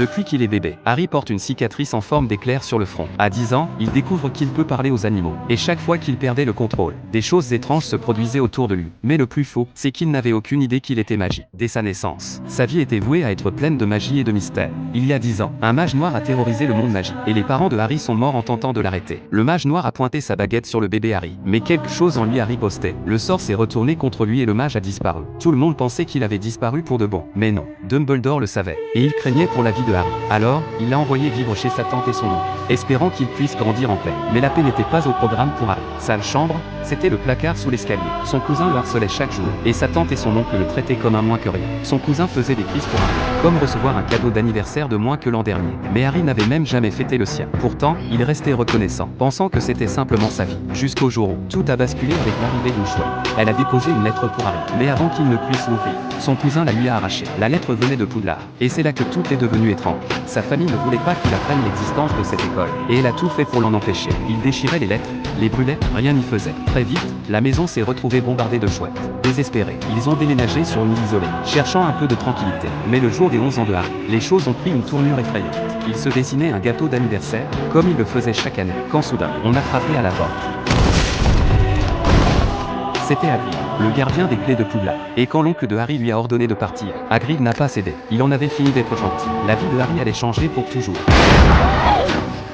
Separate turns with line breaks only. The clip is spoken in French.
Depuis qu'il est bébé, Harry porte une cicatrice en forme d'éclair sur le front. À 10 ans, il découvre qu'il peut parler aux animaux. Et chaque fois qu'il perdait le contrôle, des choses étranges se produisaient autour de lui. Mais le plus faux, c'est qu'il n'avait aucune idée qu'il était magie. Dès sa naissance, sa vie était vouée à être pleine de magie et de mystère. Il y a 10 ans, un mage noir a terrorisé le monde magique. Et les parents de Harry sont morts en tentant de l'arrêter. Le mage noir a pointé sa baguette sur le bébé Harry. Mais quelque chose en lui a riposté. Le sort s'est retourné contre lui et le mage a disparu. Tout le monde pensait qu'il avait disparu pour de bon. Mais non, Dumbledore le savait. Et il craignait pour la vie de Harry. Alors, il l'a envoyé vivre chez sa tante et son oncle, espérant qu'il puisse grandir en paix. Mais la paix n'était pas au programme pour Harry. Sale chambre, c'était le placard sous l'escalier. Son cousin le harcelait chaque jour, et sa tante et son oncle le traitaient comme un moins que rien. Son cousin faisait des crises pour Harry, comme recevoir un cadeau d'anniversaire de moins que l'an dernier. Mais Harry n'avait même jamais fêté le sien. Pourtant, il restait reconnaissant, pensant que c'était simplement sa vie. Jusqu'au jour où tout a basculé avec l'arrivée d'une chouette. Elle a déposé une lettre pour Harry, mais avant qu'il ne puisse l'ouvrir, son cousin la lui a arrachée. La lettre venait de Poudlard, et c'est là que tout est devenu étrange. Sa famille ne voulait pas qu'il apprenne l'existence de cette école, et elle a tout fait pour l'en empêcher. Il déchirait les lettres, les brûlait, rien n'y faisait. Très vite, la maison s'est retrouvée bombardée de chouettes. Désespérés, ils ont déménagé sur une île isolée, cherchant un peu de tranquillité. Mais le jour des 11 ans de Harry, les choses ont pris une tournure effrayante. Il se dessinait un gâteau d'anniversaire, comme il le faisait chaque année, quand soudain, on a frappé à la porte. C'était Hagrid, le gardien des clés de Poudlard. Et quand l'oncle de Harry lui a ordonné de partir, Hagrid n'a pas cédé. Il en avait fini d'être gentil. La vie de Harry allait changer pour toujours.